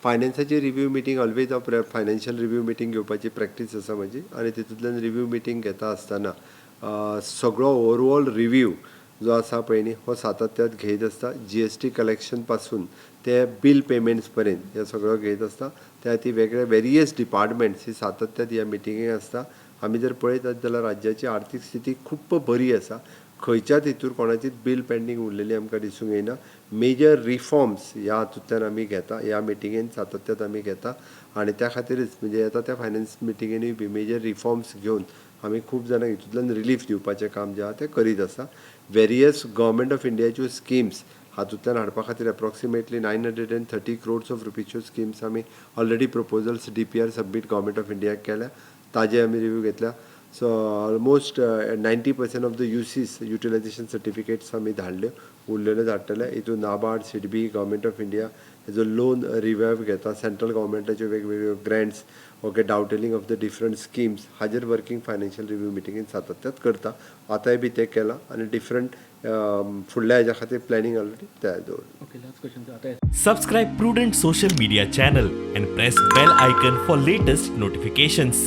फायनान्साची review meeting always हांव financial review meeting घेवपाची practice आसा म्हजी आनी तितूंतल्यान रिव्यू मिटींग घेता आसतना सगळो ओवरऑल रिव्यू जो आसा पळय न्ही हो सातत्यात घेयत आसता. GST कलेक्शन पासून ते बील पेमेंट्स पर्यंत हे सगळो घेयत आसता. त्या खातीर वेगळे वेरियस डिपार्टमेंट्स ही सातत्यात ह्या मिटिंगेक आसता. आमी जर पळयतात जाल्यार राज्याची आर्थीक स्थिती खूब बरी आसा. खंयच्याच हितूर कोणाचीच बील पेंडींग उरलेली आमकां दिसूंक येना. मेजर रिफॉर्म्स ह्या हातूंतल्यान आमी घेता, ह्या मिटिंगेन सातत्यात आमी घेता आनी त्या खातीरच म्हणजे येता त्या फायनान्स मिटिंगेनूय बी मेजर रिफॉर्म्स घेवन आमी खूब जाणांक हितूंतल्यान रिलीफ दिवपाचें काम जें आसा तें करीत आसा. वेरियस गव्हर्मेंट ऑफ इंडियाच्यो स्किम्स हातूंतल्यान हाडपा खातीर एप्रॉक्सिमेटली 930 crores ऑफ रुपीच्यो स्किम्स आमी already proposals DPR submit government of इंडियाक केल्या, ताजे आमी रिव्यू घेतल्या. So almost 90% of the utilisation certificates आमी धाडल्यो, उरलेल्यो धाडटले. हितून NABARD, SIDBI, government of India हेजो लोन रिवायव घेता, सेंट्रल गव्हर्मेंटाच्यो वेगवेगळ्यो ग्रँट्स ओके डावटेलिंग ऑफ द डिफरंट स्किम्स हाजेर वर्कींग फायनान्शियल रिव्यू मिटिंगेन सातत्यात करता. आतांय बी तें केलां आनी डिफरंट फुडल्या हेज्या खातीर प्लॅनिंग ऑलरेडी तयार दवरलें. Subscribe Prudent social media channel and press bell icon for latest notifications.